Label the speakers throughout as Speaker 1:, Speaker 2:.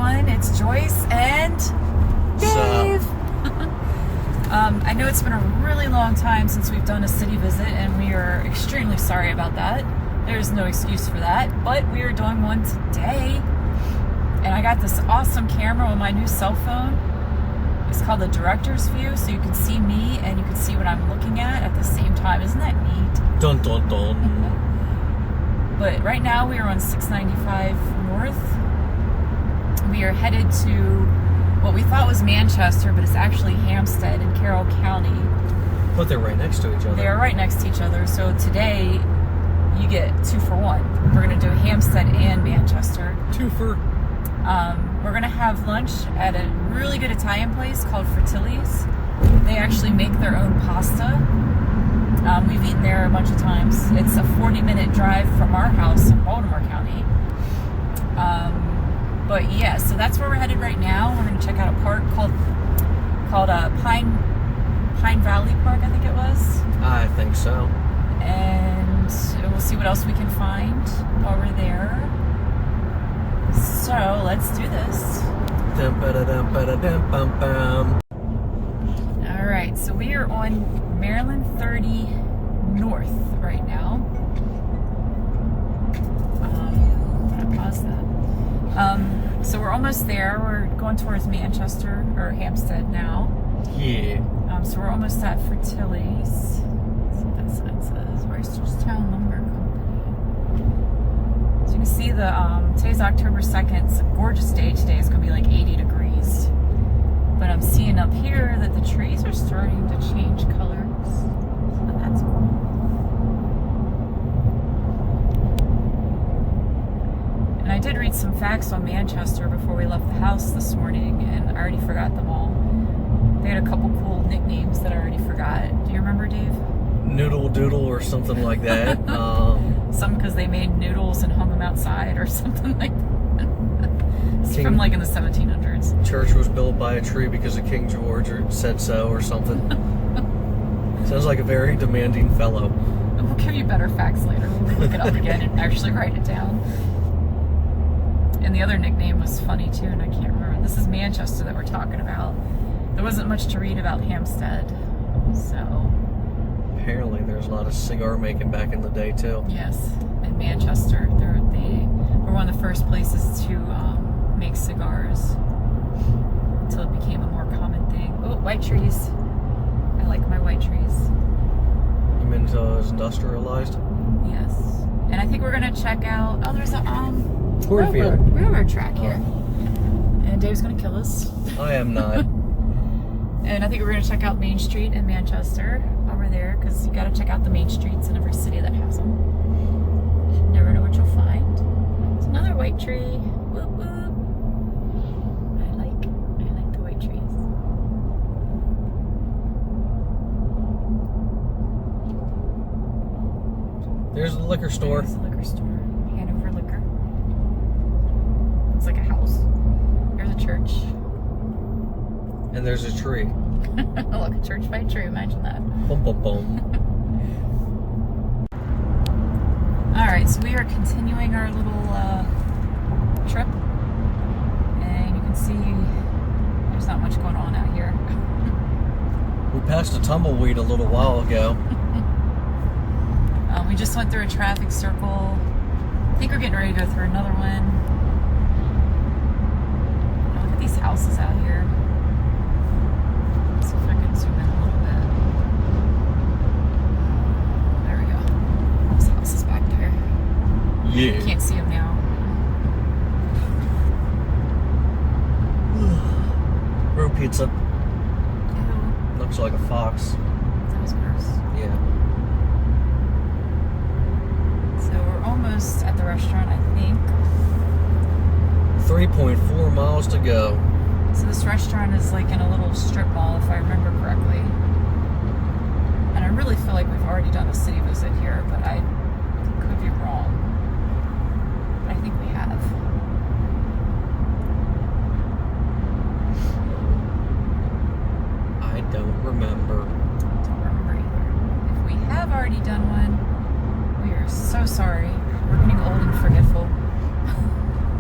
Speaker 1: everyone. It's Joyce and Dave. I know it's been a really long time since we've done a city visit, and we are extremely sorry about that. There's no excuse for that, but we are doing one today. And I got this awesome camera on my new cell phone. It's called the Director's View, so you can see me and you can see what I'm looking at the same time. Isn't that neat?
Speaker 2: Dun dun dun.
Speaker 1: But right now we are on 695 North. We are headed to what we thought was Manchester, but it's actually Hampstead in Carroll County.
Speaker 2: But they're right next to each other.
Speaker 1: They are right next to each other. So today you get 2 for 1. We're going to do Hampstead and Manchester.
Speaker 2: 2 for.
Speaker 1: We're going to have lunch at a really good Italian place called Fratellis. They actually make their own pasta. We've eaten there a bunch of times. It's a 40-minute drive from our house in Baltimore County. But yeah, so that's where we're headed right now. We're going to check out a park called Pine Valley Park, I think it was.
Speaker 2: I think so.
Speaker 1: And we'll see what else we can find while we're there. So let's do this. All right, so we are on Maryland 30 North right now. I'm gonna pause that. So we're almost there. We're going towards Manchester or Hampstead now.
Speaker 2: Yeah.
Speaker 1: So we're almost at Fratellis. Let's see what that sign says. Reisterstown Lumber Company. So you can see today's October 2nd. It's a gorgeous day today. It's going to be like 80 degrees. But I'm seeing up here that the trees are starting to change colors. So that's cool. And I did read some facts on Manchester before we left the house this morning, and I already forgot them all. They had a couple cool nicknames that I already forgot. Do you remember, Dave?
Speaker 2: Noodle Doodle or something like that.
Speaker 1: Some because they made noodles and hung them outside or something like that. It's from like in the 1700s.
Speaker 2: Church was built by a tree because of King George said so or something. Sounds like a very demanding fellow.
Speaker 1: We'll give you better facts later. We'll look it up again and actually write it down. And the other nickname was funny too, and I can't remember. This is Manchester that we're talking about. There wasn't much to read about Hampstead, so.
Speaker 2: Apparently there's a lot of cigar making back in the day too.
Speaker 1: Yes, in Manchester. They were one of the first places to make cigars until it became a more common thing. Oh, white trees. I like my white trees.
Speaker 2: You mean it's industrialized?
Speaker 1: Yes. And I think we're going to check out, there's a
Speaker 2: cornfield.
Speaker 1: railroad track here. And Dave's going to kill us.
Speaker 2: I am not.
Speaker 1: And I think we're going to check out Main Street in Manchester while we're there, because you got to check out the main streets in every city that has them. You never know what you'll find. It's another white tree. Whoop whoop. I like the white trees.
Speaker 2: There's the liquor store.
Speaker 1: There's the liquor store. Hanover Liquor. It's like a house. There's a church.
Speaker 2: And there's a tree.
Speaker 1: Look, a church by a tree. Imagine that.
Speaker 2: Boom, boom, boom.
Speaker 1: Alright, so we are continuing our little trip. And you can see there's not much going on out here.
Speaker 2: We passed a tumbleweed a little while ago.
Speaker 1: We just went through a traffic circle. I think we're getting ready to go through another one. Oh, look at these houses out here. Let's see if I can zoom in a little bit. There we go. Those houses back there.
Speaker 2: Yeah.
Speaker 1: You can't see them now.
Speaker 2: Road pizza.
Speaker 1: Ew,
Speaker 2: Looks like a fox.
Speaker 1: that was gross.
Speaker 2: Yeah.
Speaker 1: So we're almost at the restaurant, I think.
Speaker 2: 3.4 miles to go.
Speaker 1: So this restaurant is like in a little strip mall, if I remember correctly. And I really feel like we've already done a city visit here, but I could be wrong. But I think we have.
Speaker 2: I don't remember.
Speaker 1: Don't remember either. If we have already done one, we are so sorry. We're getting old and forgetful.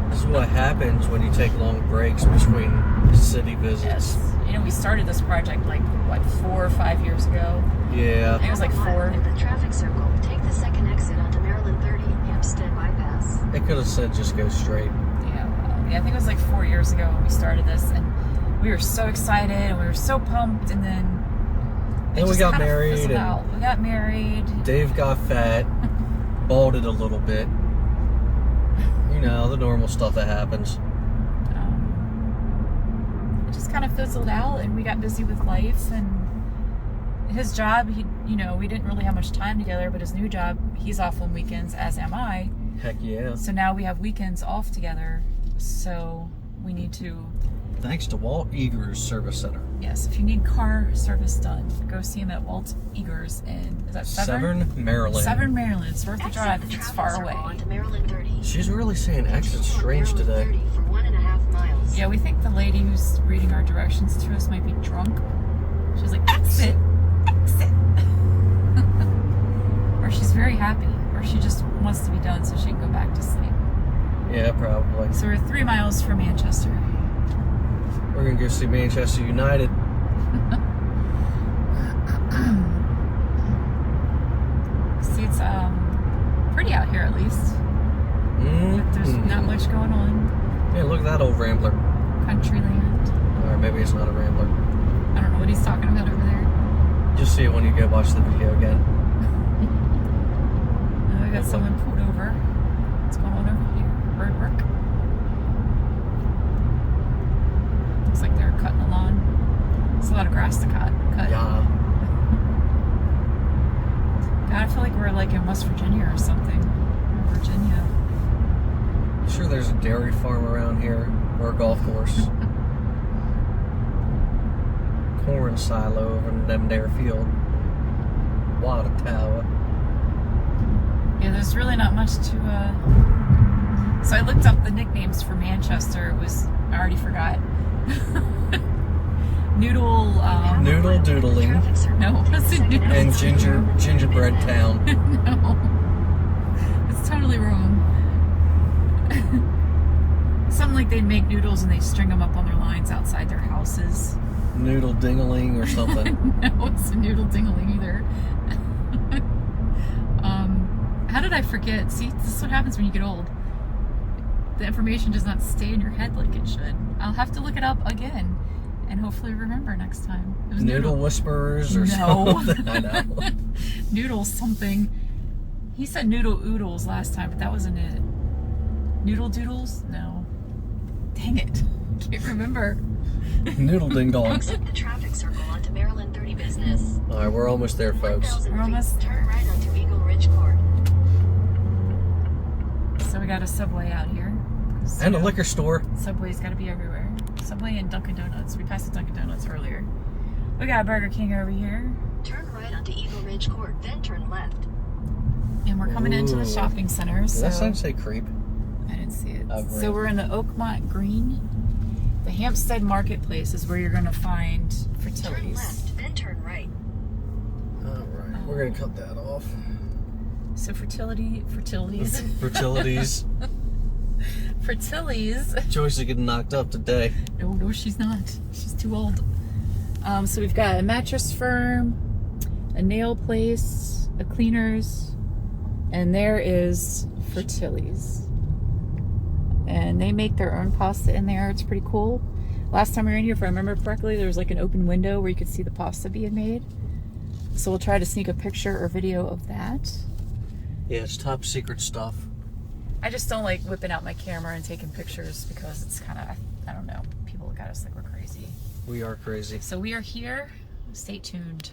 Speaker 2: This is what happens when you take long breaks between city visits.
Speaker 1: Yes. You know, we started this project like, what, 4 or 5 years ago?
Speaker 2: Yeah.
Speaker 1: I think it was like 4.
Speaker 3: In the traffic circle, take the second exit onto Maryland 30, Hampstead bypass.
Speaker 2: It could have said just go straight.
Speaker 1: Yeah, well, I think it was like 4 years ago when we started this, and we were so excited and we were so pumped, and then
Speaker 2: we got married.
Speaker 1: We got married.
Speaker 2: Dave got fat, balded a little bit. You know, the normal stuff that happens.
Speaker 1: It just kind of fizzled out, and we got busy with life, and his job, we didn't really have much time together, but his new job, he's off on weekends, as am I.
Speaker 2: Heck yeah.
Speaker 1: So now we have weekends off together, so we need to...
Speaker 2: Thanks to Walt Eagers Service Center.
Speaker 1: Yes, if you need car service done, go see him at Walt Eagers in, is that Severn?
Speaker 2: Maryland.
Speaker 1: Severn, Maryland. It's worth the drive if it's far away.
Speaker 2: She's really saying exit strange today.
Speaker 3: For 1.5 miles.
Speaker 1: Yeah, we think the lady who's reading our directions to us might be drunk. She's like, exit! Exit! Or she's very happy, or she just wants to be done so she can go back to sleep.
Speaker 2: Yeah, probably.
Speaker 1: So we're 3 miles from Manchester.
Speaker 2: We're going to go see Manchester United.
Speaker 1: See, it's pretty out here at least. But there's not much going on.
Speaker 2: Yeah, look at that old Rambler.
Speaker 1: Country land.
Speaker 2: Or maybe it's not a Rambler.
Speaker 1: I don't know what he's talking about over there.
Speaker 2: Just see it when you go watch the video again.
Speaker 1: Now we got someone pulled over. What's going on over here? Road work. Looks like they're cutting the lawn. It's a lot of grass to cut.
Speaker 2: Yeah.
Speaker 1: God, I feel like we're like in West Virginia or something. Or Virginia.
Speaker 2: Sure there's a dairy farm around here. Or a golf course. Corn silo over in them there field. Water tower.
Speaker 1: Yeah, there's really not much to, So I looked up the nicknames for Manchester. It was, I already forgot. Noodle,
Speaker 2: Noodle Doodling.
Speaker 1: No, it's a noodle.
Speaker 2: And Gingerbread Town.
Speaker 1: No. It's totally wrong. Something like they'd make noodles and they string them up on their lines outside their houses.
Speaker 2: Noodle Dingling or something.
Speaker 1: No, it's a noodle dingling either. How did I forget? See, this is what happens when you get old. The information does not stay in your head like it should. I'll have to look it up again and hopefully remember next time. It was
Speaker 2: Noodle Whisperers or something. I know.
Speaker 1: Noodle something. He said noodle oodles last time, but that wasn't it. Noodle doodles? No. Dang it. Can't remember.
Speaker 2: Noodle Ding Dong.
Speaker 3: Exit the traffic circle onto Maryland 30 business.
Speaker 2: Alright, we're almost there, folks.
Speaker 3: 1,000
Speaker 1: We're almost
Speaker 3: feet, turn right onto Eagle Ridge Court.
Speaker 1: So we got a Subway out here. So
Speaker 2: And a liquor store.
Speaker 1: Subway's got to be everywhere. Subway and Dunkin' Donuts. We passed the Dunkin' Donuts earlier. We got Burger King over here.
Speaker 3: Turn right onto Eagle Ridge Court, then turn left.
Speaker 1: And we're coming into the shopping center.
Speaker 2: Did
Speaker 1: So
Speaker 2: that sign say creep?
Speaker 1: I didn't see it.
Speaker 2: Oh,
Speaker 1: So we're in the Oakmont Green. The Hampstead Marketplace is where you're going to find
Speaker 3: Turn
Speaker 1: Fratellis.
Speaker 3: left, then turn right.
Speaker 2: Alright, we're going to cut that off.
Speaker 1: So Fratellis.
Speaker 2: Fertilities.
Speaker 1: Fratellis.
Speaker 2: Joyce is getting knocked up today.
Speaker 1: No, she's not. She's too old. So we've got a mattress firm, a nail place, a cleaners, and there is Fratellis. And they make their own pasta in there. It's pretty cool. Last time we were in here, if I remember correctly, there was like an open window where you could see the pasta being made. So we'll try to sneak a picture or video of that.
Speaker 2: Yeah, it's top secret stuff.
Speaker 1: I just don't like whipping out my camera and taking pictures because it's kind of, I don't know, people look at us like we're crazy.
Speaker 2: We are crazy.
Speaker 1: So we are here. Stay tuned.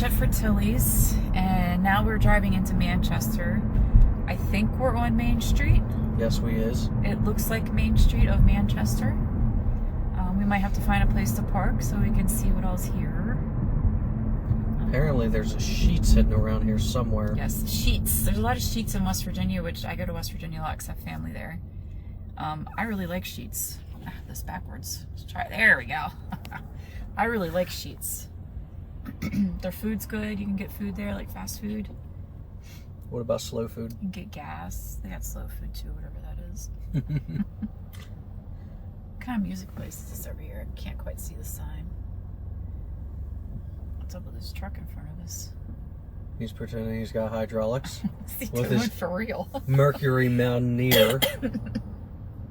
Speaker 1: at Fratellis, and now we're driving into Manchester. I think we're on Main Street.
Speaker 2: Yes, we is.
Speaker 1: It looks like Main Street of Manchester. We might have to find a place to park so we can see what else here.
Speaker 2: Apparently there's a Sheets hidden around here somewhere.
Speaker 1: Yes, Sheets. There's a lot of Sheets in West Virginia, which I go to West Virginia a lot because I have family there. I really like Sheets. This backwards. Let's try it. There we go. I really like Sheets. Their food's good. You can get food there, like fast food.
Speaker 2: What about slow food?
Speaker 1: You can get gas. They got slow food too, whatever that is. What kind of music place is this over here? I can't quite see the sign. What's up with this truck in front of us?
Speaker 2: He's pretending he's got hydraulics.
Speaker 1: What's he
Speaker 2: with
Speaker 1: doing
Speaker 2: his
Speaker 1: for real?
Speaker 2: Mercury Mountaineer. If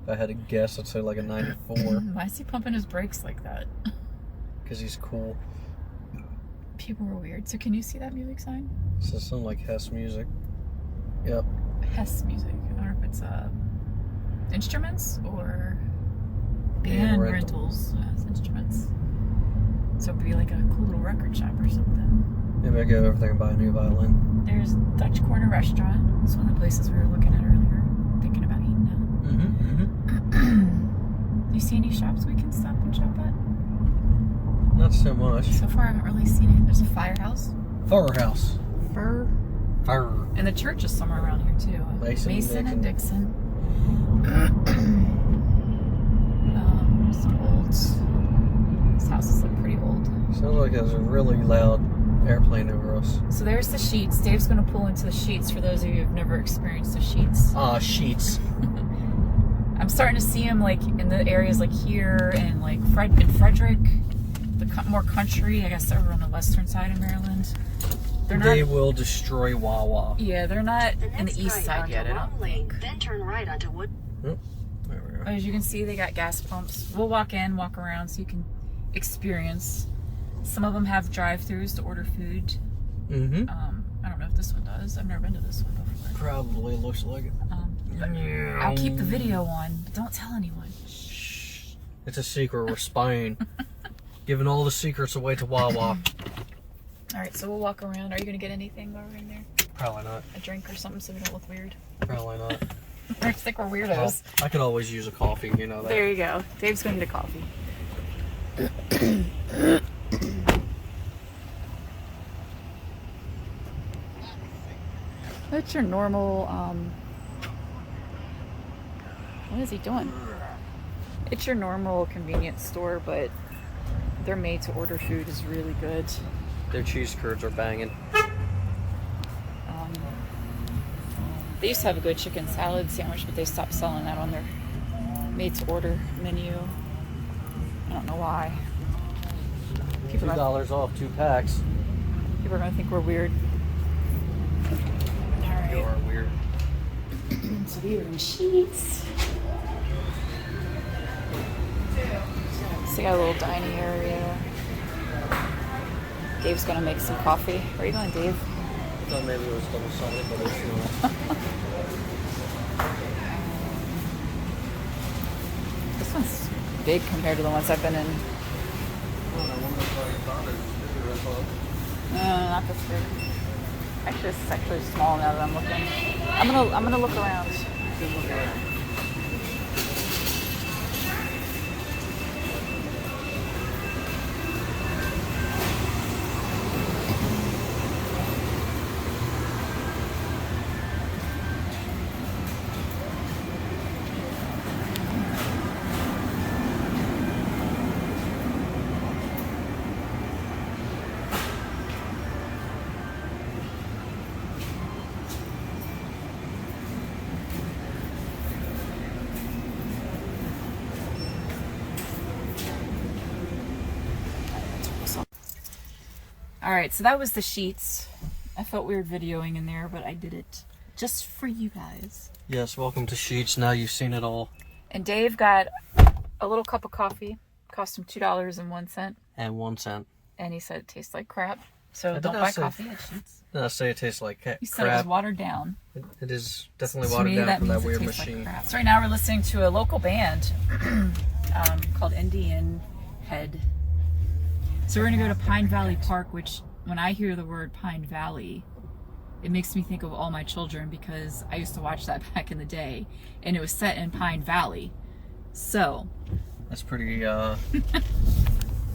Speaker 2: I had to guess, I'd say like a 94.
Speaker 1: Why is he pumping his brakes like that?
Speaker 2: Because he's cool.
Speaker 1: People are weird. So can you see that music sign?
Speaker 2: This is something like Hess music. Yep.
Speaker 1: Hess music. I don't know if it's instruments or band rentals as instruments. So it'd be like a cool little record shop or something.
Speaker 2: Maybe I go over there and buy a new violin.
Speaker 1: There's Dutch Corner Restaurant. It's one of the places we were looking at earlier. Thinking about eating now. You see any shops we can stop and shop at?
Speaker 2: Not so much.
Speaker 1: So far I haven't really seen it. There's a firehouse.
Speaker 2: Firehouse.
Speaker 1: Fur. And the church is somewhere around here too. Mason and Dixon. Some old. This house is like pretty old.
Speaker 2: Sounds like there's a really loud airplane over us.
Speaker 1: So there's the Sheets. Dave's going to pull into the Sheets for those of you who've never experienced the Sheets.
Speaker 2: Ah, Sheets.
Speaker 1: I'm starting to see them like in the areas like here and like in Frederick, the more country, I guess over on the western side of Maryland.
Speaker 2: They will destroy Wawa.
Speaker 1: Yeah, they're not in the east side yet, I don't think.
Speaker 3: Then turn right onto Wood.
Speaker 2: There we go.
Speaker 1: As you can see, they got gas pumps. We'll walk in, walk around so you can experience. Some of them have drive-thrus to order food. I don't know if this one does. I've never been to this one before.
Speaker 2: Probably looks like it.
Speaker 1: I'll keep the video on, but don't tell anyone.
Speaker 2: Shh. It's a secret. We're spying. Giving all the secrets away to Wawa.
Speaker 1: Alright, so we'll walk around. Are you going to get anything while we're in there?
Speaker 2: Probably not.
Speaker 1: A drink or something so we don't look weird?
Speaker 2: Probably not.
Speaker 1: I think we're weirdos.
Speaker 2: Well, I could always use a coffee, you know that.
Speaker 1: There you go. Dave's going to get a coffee. That's your normal, what is he doing? It's your normal convenience store, but their made-to-order food is really good.
Speaker 2: Their cheese curds are banging.
Speaker 1: They used to have a good chicken salad sandwich, but they stopped selling that on their made-to-order menu. I don't know why.
Speaker 2: $2 off 2 packs.
Speaker 1: People are going to think we're weird.
Speaker 2: You are weird.
Speaker 1: So we were in Sheets. So they got a little dining area. Dave's gonna make some coffee. Where are you going, Dave?
Speaker 2: I thought maybe it was double sided, but it's not.
Speaker 1: This one's big compared to the ones I've been in. Not this big. Actually, this is actually small now that I'm looking. I'm gonna look around. Alright, so that was the Sheets. I felt weird videoing in there, but I did it just for you guys.
Speaker 2: Yes, welcome to Sheets. Now you've seen it all.
Speaker 1: And Dave got a little cup of coffee. Cost him $2.01.
Speaker 2: And 1 cent.
Speaker 1: And he said it tastes like crap. So
Speaker 2: I
Speaker 1: don't
Speaker 2: did
Speaker 1: buy
Speaker 2: not say-
Speaker 1: coffee at Sheets.
Speaker 2: Did I say it tastes like
Speaker 1: He said it was
Speaker 2: crap?
Speaker 1: watered down.
Speaker 2: It is definitely
Speaker 1: To
Speaker 2: watered
Speaker 1: me,
Speaker 2: down from that
Speaker 1: means it
Speaker 2: weird
Speaker 1: tastes like
Speaker 2: machine.
Speaker 1: crap. So right now we're listening to a local band called Indian Head. So we're gonna go to Pine Valley Park, which when I hear the word Pine Valley, it makes me think of All My Children, because I used to watch that back in the day, and it was set in Pine Valley. So
Speaker 2: That's pretty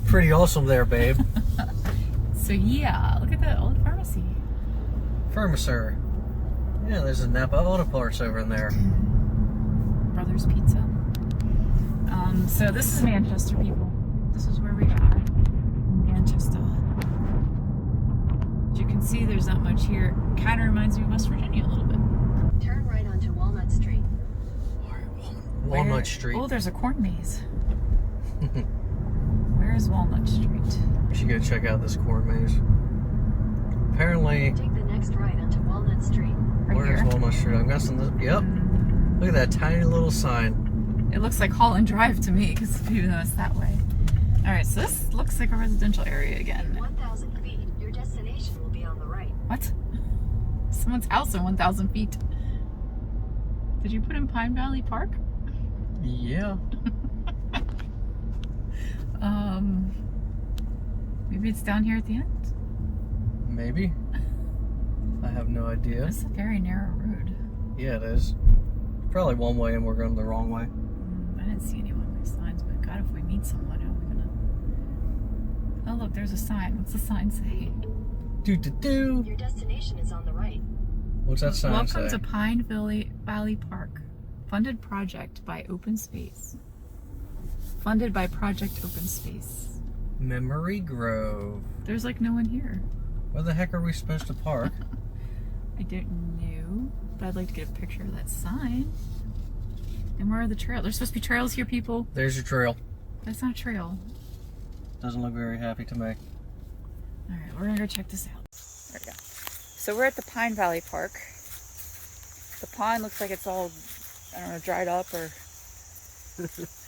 Speaker 2: pretty awesome there, babe.
Speaker 1: so yeah, look at that old pharmacy.
Speaker 2: Firmaser. Yeah, there's a Napa Auto Parts over in there.
Speaker 1: Brothers Pizza. So this is Manchester, people. This is where we are. Manchester. As you can see, there's not much here. Kind of reminds me of West Virginia a little bit.
Speaker 3: Turn right onto Walnut Street.
Speaker 2: Walnut Street.
Speaker 1: Oh, there's a corn maze. Where is Walnut Street?
Speaker 2: We should go check out this corn maze. Apparently,
Speaker 3: Take the next right onto Walnut Street.
Speaker 1: Right
Speaker 2: where's
Speaker 1: here.
Speaker 2: Walnut Street? I'm guessing this. Yep. Look at that tiny little sign.
Speaker 1: It looks like Holland Drive to me, because even though it's that way. All right, so this looks like a residential area again.
Speaker 3: 1,000 feet. Your destination will be on the right.
Speaker 1: What? Someone's house in 1,000 feet. Did you put in Pine Valley Park?
Speaker 2: Yeah.
Speaker 1: Maybe it's down here at the end.
Speaker 2: Maybe. I have no idea.
Speaker 1: It's a very narrow road.
Speaker 2: Yeah, it is. Probably one way and we're going the wrong way.
Speaker 1: I didn't see any one-way signs, but God, if we meet someone, how are we gonna... Oh, look, there's a sign. What's the sign say?
Speaker 2: Do.
Speaker 3: Your destination is on the right.
Speaker 2: What's that sign
Speaker 1: Welcome
Speaker 2: say?
Speaker 1: to Pine Valley Park. Funded project by Open Space. Funded by Project Open Space.
Speaker 2: Memory Grove.
Speaker 1: There's like no one here.
Speaker 2: Where the heck are we supposed to park?
Speaker 1: I don't know, but I'd like to get a picture of that sign. And where are the trails? There's supposed to be trails here, people.
Speaker 2: There's your trail.
Speaker 1: That's not a trail.
Speaker 2: Doesn't look very happy to me.
Speaker 1: All right, we're gonna go check this out. There we go. So we're at the Pine Valley Park. The pond looks like it's all, I don't know, dried up, or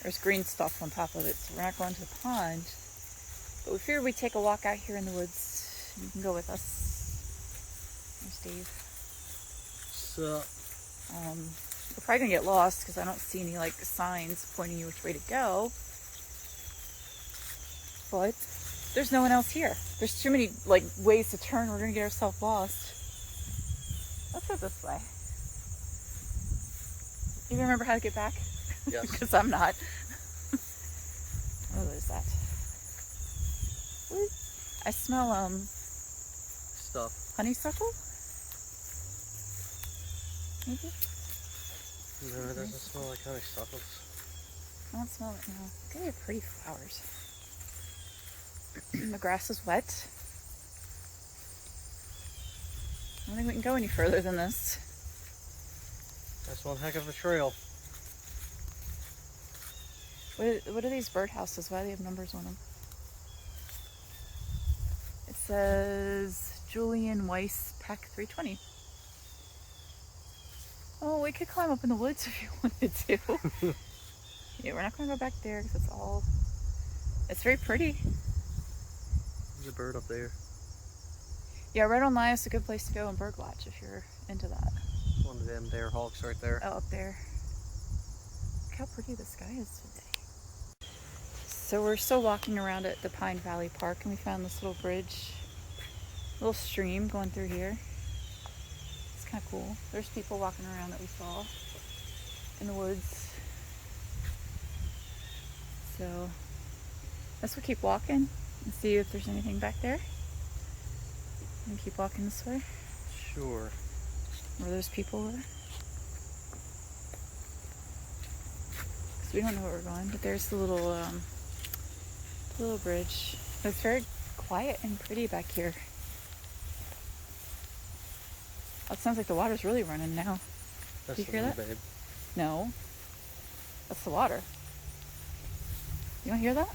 Speaker 1: there's green stuff on top of it. So we're not going to the pond. But we figured we'd take a walk out here in the woods. You can go with us. There's Dave.
Speaker 2: So,
Speaker 1: We're probably gonna get lost because I don't see any like signs pointing you which way to go. But there's no one else here. There's too many like ways to turn. We're gonna get ourselves lost. Let's go this way. You remember how to get back?
Speaker 2: yes.
Speaker 1: Because I'm not. What is that? What? I smell
Speaker 2: Stuff.
Speaker 1: honeysuckle. Maybe.
Speaker 2: No, it doesn't smell like honeysuckles.
Speaker 1: I don't smell it now. They have pretty flowers. The grass is wet. I don't think we can go any further than this.
Speaker 2: That's one heck of a trail.
Speaker 1: What are these birdhouses? Why do they have numbers on them? It says Julian Weiss Peck 320. Oh, we could climb up in the woods if you wanted to. Yeah, we're not going to go back there because it's very pretty.
Speaker 2: There's a bird up there.
Speaker 1: Yeah, right online is a good place to go and bird watch if you're into that.
Speaker 2: One of them there hawks right there.
Speaker 1: Oh, up there. Look how pretty the sky is today. So we're still walking around at the Pine Valley Park, and we found this little bridge, little stream going through here. It's kind of cool. There's people walking around that we saw in the woods. So let's keep walking and see if there's anything back there. And keep walking this way.
Speaker 2: Sure.
Speaker 1: Where those people were. Because we don't know where we're going, but there's the little bridge. It's very quiet and pretty back here. Oh, it sounds like the water's really running now.
Speaker 2: That's
Speaker 1: Do you
Speaker 2: the
Speaker 1: hear
Speaker 2: one,
Speaker 1: that?
Speaker 2: babe.
Speaker 1: No. That's the water. You don't hear that?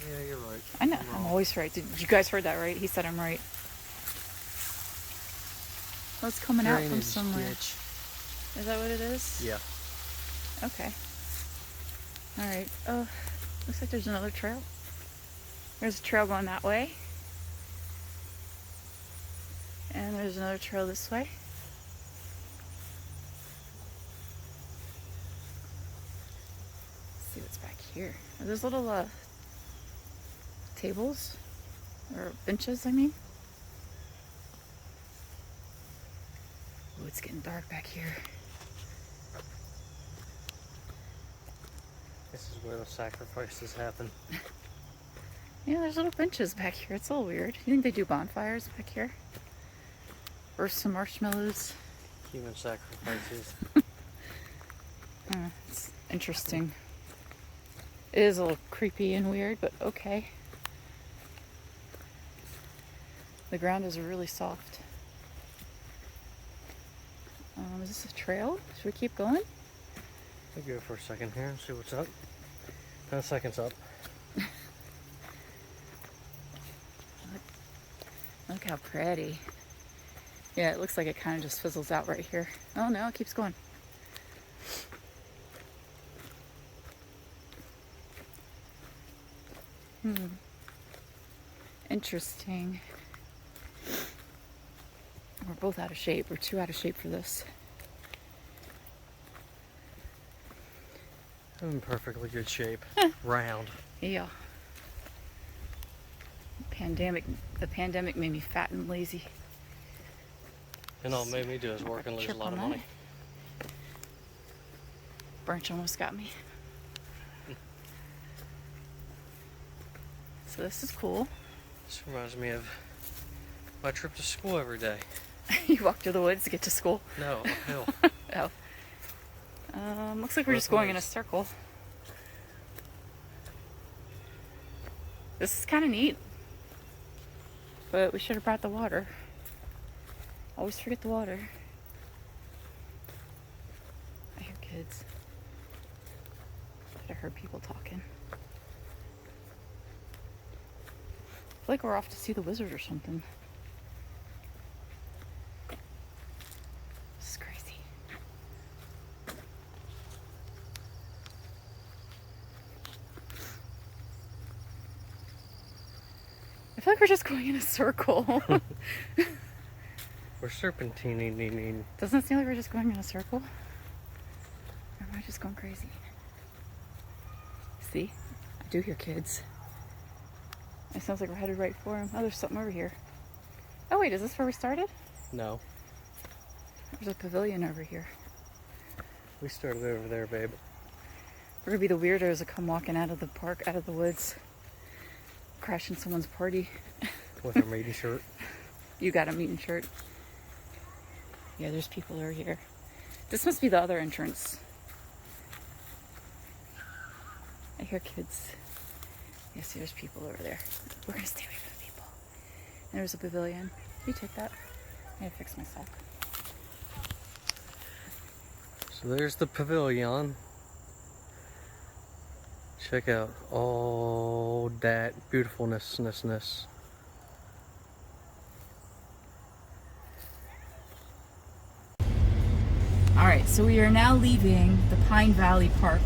Speaker 2: Yeah, you're right.
Speaker 1: I know. I'm always right. Did you guys heard that right? He said I'm right. Well, it's coming out from
Speaker 2: Drainage
Speaker 1: somewhere.
Speaker 2: ditch.
Speaker 1: Is that what it is?
Speaker 2: Yeah.
Speaker 1: Okay. Alright. Oh, looks like there's another trail. There's a trail going that way. And there's another trail this way. Let's see what's back here. Are those little tables? Or benches, I mean. Oh, it's getting dark back here.
Speaker 2: This is where the sacrifices happen.
Speaker 1: Yeah, there's little benches back here. It's a little weird. You think they do bonfires back here? Or some marshmallows?
Speaker 2: Human sacrifices.
Speaker 1: It's interesting. It is a little creepy and weird, but okay. The ground is really soft. Is this a trail? Should we keep going?
Speaker 2: I'll go for a second here and see what's up. 10 seconds up.
Speaker 1: Look how pretty. Yeah, it looks like it kind of just fizzles out right here. Oh no, it keeps going. Interesting. We're both out of shape. We're too out of shape for this.
Speaker 2: I'm in perfectly good shape. Round.
Speaker 1: Yeah. The pandemic made me fat and lazy.
Speaker 2: And all it made me do is work and lose a lot of money.
Speaker 1: Branch almost got me. So this is cool.
Speaker 2: This reminds me of my trip to school every day.
Speaker 1: You walk through the woods to get to school?
Speaker 2: No, uphill.
Speaker 1: Oh. Looks like we're just going in a circle. This is kind of neat. But we should have brought the water. Always forget the water. I hear kids. I heard people talking. I feel like we're off to see the wizard or something. This is crazy. I feel like we're just going in a circle.
Speaker 2: We're serpentining.
Speaker 1: Doesn't it seem like we're just going in a circle? Or am I just going crazy? See? I do hear kids. It sounds like we're headed right for them. Oh, there's something over here. Oh wait, is this where we started?
Speaker 2: No.
Speaker 1: There's a pavilion over here.
Speaker 2: We started over there, babe.
Speaker 1: We're gonna be the weirdos that come walking out of the park, out of the woods, crashing someone's party.
Speaker 2: With our meeting shirt.
Speaker 1: You got a meeting shirt. Yeah, there's people over here. This must be the other entrance. I hear kids. Yes, there's people over there. We're gonna stay away from the people. There's a pavilion. Can you take that? I gotta fix my sock.
Speaker 2: So there's the pavilion. Check out all that beautifulness.
Speaker 1: Alright, so we are now leaving the Pine Valley Park.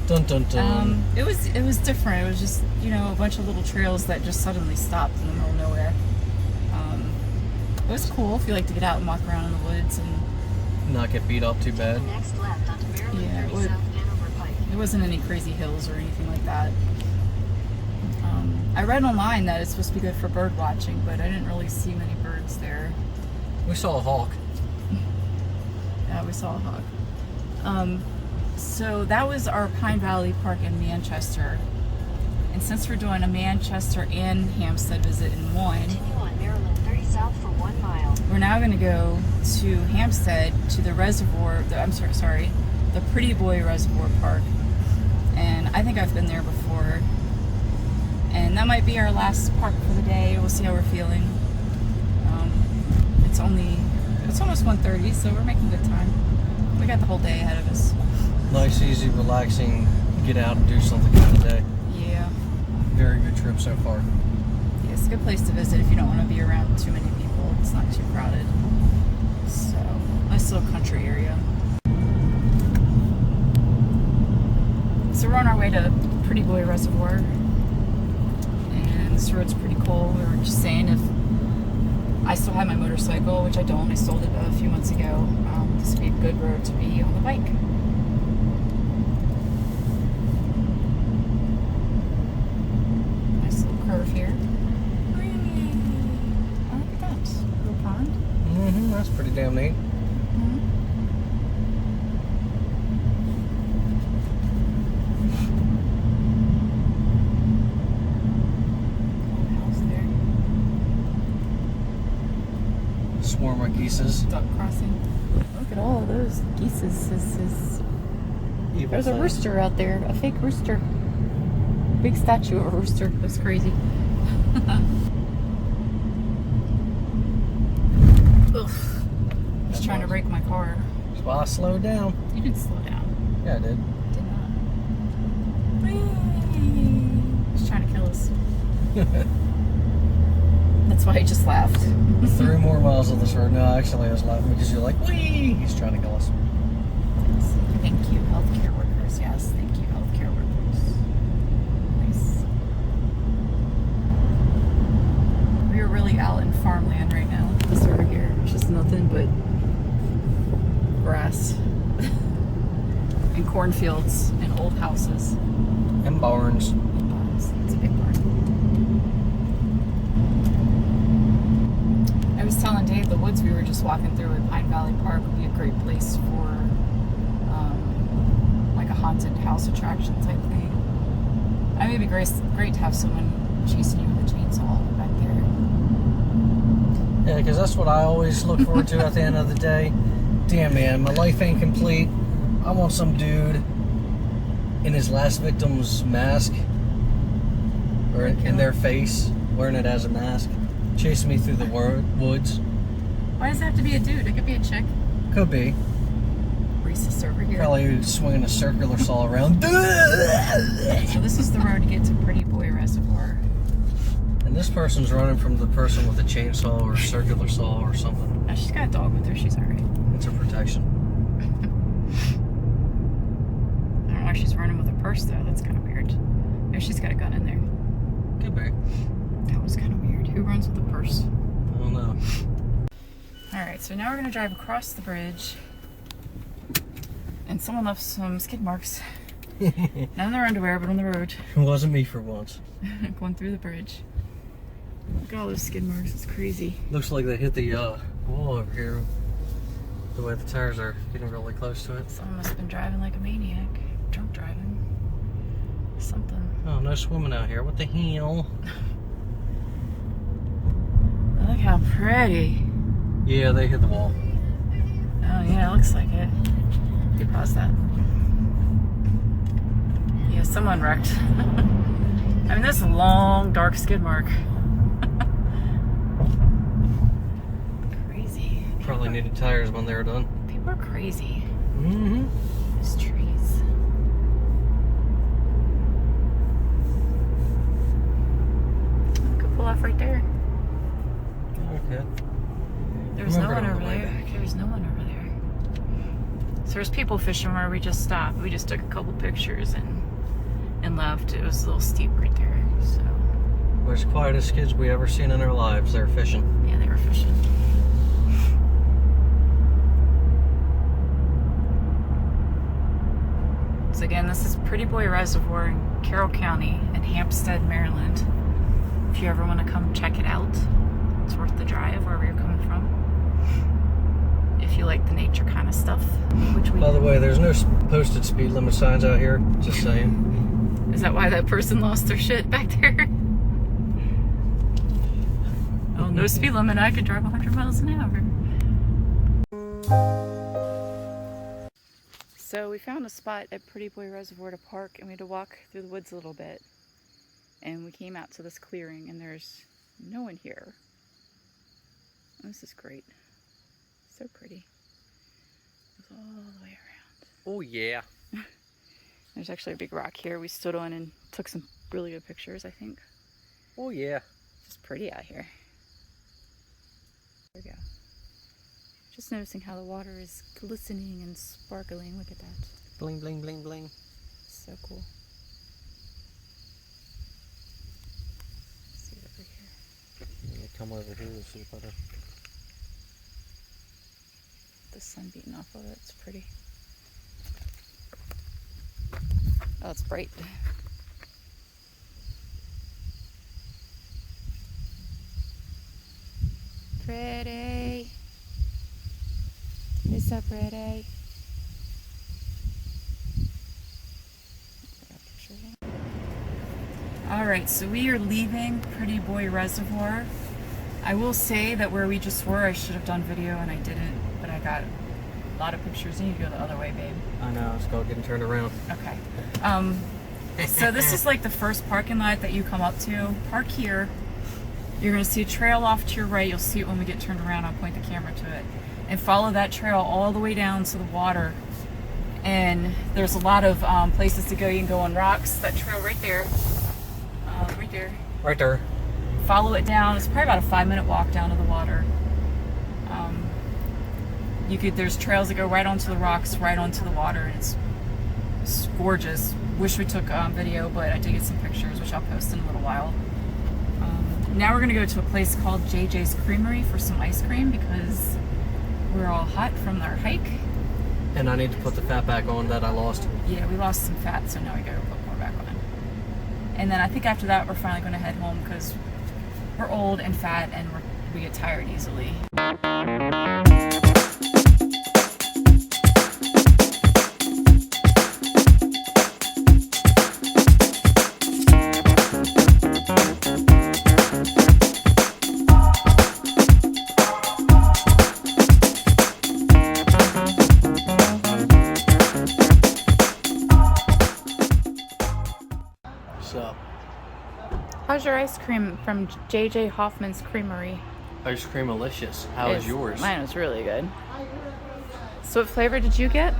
Speaker 2: Dun dun dun.
Speaker 1: It was different. It was just, a bunch of little trails that just suddenly stopped in the middle of nowhere. It was cool if you like to get out and walk around in the woods and
Speaker 2: not get beat up too bad.
Speaker 3: Next left onto Maryland 30 South Hanover Pike.
Speaker 1: there wasn't any crazy hills or anything like that. I read online that it's supposed to be good for bird watching, but I didn't really see many birds there.
Speaker 2: We saw a hawk.
Speaker 1: Yeah, we saw a hawk. So that was our Pine Valley Park in Manchester. And since we're doing a Manchester and Hampstead visit in one,
Speaker 3: Continue on Maryland 30 South for 1 mile.
Speaker 1: we're now going to go to Hampstead to the reservoir, the Pretty Boy Reservoir Park. And I think I've been there before. And that might be our last park for the day. We'll see how we're feeling. It's almost 1:30, so we're making good time. We got the whole day ahead of us.
Speaker 2: Nice, easy, relaxing, get out and do something kind of day.
Speaker 1: Yeah.
Speaker 2: Very good trip so far.
Speaker 1: Yeah, it's a good place to visit if you don't want to be around too many people. It's not too crowded. So, nice little country area. So we're on our way to Pretty Boy Reservoir. And this road's pretty cool. We were just saying if I still have my motorcycle, which I don't. I sold it a few months ago. This would be a good road to be on the bike. Nice little curve here.
Speaker 2: damn neat. Swarm of geeses.
Speaker 1: Duck crossing. Look at all those geeses.
Speaker 2: Evil
Speaker 1: There's a
Speaker 2: things.
Speaker 1: rooster out there, a fake rooster. Big statue of a rooster. That's crazy. Ugh. Just trying to brake my car.
Speaker 2: That's why I slowed down.
Speaker 1: You didn't slow down.
Speaker 2: Yeah, I did.
Speaker 1: Did not. Whee! Just trying to kill us. That's why I just laughed.
Speaker 2: 3 more miles of this road. No, actually, I was laughing because you're like, wee! He's trying to kill us.
Speaker 1: Thank you, healthcare workers. Yes, thank you, healthcare workers. Nice. We are really out in farmland right now. This over here, it's just nothing but grass and cornfields and old houses
Speaker 2: And barns.
Speaker 1: and barns. It's a big barn. I was telling Dave the woods we were just walking through at Pine Valley Park would be a great place for like a haunted house attraction type thing. I mean, it'd be great to have someone chasing you with a chainsaw back there.
Speaker 2: Yeah, because that's what I always look forward to at the end of the day. Damn, man, my life ain't complete. I want some dude in his last victim's mask, or in their face, wearing it as a mask, chasing me through the woods.
Speaker 1: Why does it have to be a dude? It could be a chick.
Speaker 2: Could be.
Speaker 1: Racist over here.
Speaker 2: Probably swinging a circular saw around.
Speaker 1: So this is the road to get to Pretty Boy Reservoir.
Speaker 2: And this person's running from the person with a chainsaw or a circular saw or something.
Speaker 1: Now she's got a dog with her. She's alright.
Speaker 2: It's a protection.
Speaker 1: I don't know why she's running with a purse though. That's kind of weird. Maybe she's got a gun in there.
Speaker 2: Could be.
Speaker 1: That was kind of weird. Who runs with a purse?
Speaker 2: I don't know.
Speaker 1: Alright, so now we're going to drive across the bridge. And someone left some skid marks. Not in their underwear, but on the road.
Speaker 2: It wasn't me for once.
Speaker 1: Going through the bridge. Look at all those skid marks. It's crazy.
Speaker 2: Looks like they hit the wall over here. The way the tires are getting really close to it.
Speaker 1: Someone must have been driving like a maniac. Drunk driving. Something.
Speaker 2: Oh, no swimming out here. What the hell?
Speaker 1: Look how pretty.
Speaker 2: Yeah, they hit the wall.
Speaker 1: Oh yeah, it looks like it. You pause that. Yeah, someone wrecked. I mean, this is a long, dark skid mark. Crazy.
Speaker 2: Probably needed tires when they were done.
Speaker 1: People are crazy.
Speaker 2: Mm-hmm.
Speaker 1: These trees. Could pull off right there.
Speaker 2: Okay.
Speaker 1: There's no one
Speaker 2: Remember it on
Speaker 1: over
Speaker 2: the way
Speaker 1: there.
Speaker 2: back.
Speaker 1: There's no one over there. So there's people fishing where we just stopped. We just took a couple pictures and left. It was a little steep right there. So
Speaker 2: We're as quiet as kids we ever seen in our lives. They're fishing.
Speaker 1: yeah, they were fishing. So again, this is Pretty Boy Reservoir in Carroll County in Hampstead, Maryland. If you ever want to come check it out, it's worth the drive wherever you're coming from. If you like the nature kind of stuff, which we
Speaker 2: By the way, there's no posted speed limit signs out here. Just saying.
Speaker 1: Is that why that person lost their shit back there? Oh, no speed limit. I could drive 100 miles an hour. So we found a spot at Pretty Boy Reservoir to park, and we had to walk through the woods a little bit. And we came out to this clearing, and there's no one here. Oh, this is great. So pretty. It goes all the way around.
Speaker 2: Oh, yeah.
Speaker 1: There's actually a big rock here we stood on and took some really good pictures, I think.
Speaker 2: Oh, yeah.
Speaker 1: It's just pretty out here. There we go. Just noticing how the water is glistening and sparkling. Look at that.
Speaker 2: Bling, bling, bling, bling.
Speaker 1: So cool. Let's see it over here.
Speaker 2: Let me come over here and see better.
Speaker 1: The sun beating off of it. It's pretty. Oh, it's bright. Pretty. They're so pretty. Alright, so we are leaving Pretty Boy Reservoir. I will say that where we just were, I should have done video and I didn't, but I got a lot of pictures. You need to go the other way, babe.
Speaker 2: I know, it's called getting turned around.
Speaker 1: Okay. So this is like the first parking lot that you come up to. Park here. You're going to see a trail off to your right. You'll see it when we get turned around. I'll point the camera to it. And follow that trail all the way down to the water. And there's a lot of places to go. You can go on rocks. That trail right there. Right there.
Speaker 2: Right there.
Speaker 1: Follow it down. It's probably about a 5-minute walk down to the water. There's trails that go right onto the rocks, right onto the water, and it's gorgeous. Wish we took video, but I did get some pictures, which I'll post in a little while. Now we're gonna go to a place called JJ's CreamerY for some ice cream because we're all hot from our hike.
Speaker 2: And I need to put the fat back on that I lost.
Speaker 1: Yeah, we lost some fat, so now we gotta put more back on. And then I think after that, we're finally gonna head home because we're old and fat and we get tired easily. How's your ice cream from JJ Hoffman's CreamerY?
Speaker 2: Ice cream delicious. How is yours?
Speaker 1: Mine was really good. So what flavor did you get?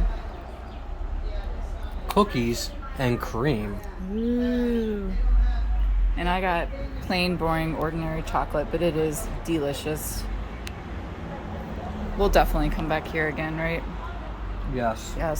Speaker 2: Cookies and cream.
Speaker 1: Ooh. And I got plain, boring, ordinary chocolate, but it is delicious. We'll definitely come back here again, right?
Speaker 2: Yes.
Speaker 1: Yes.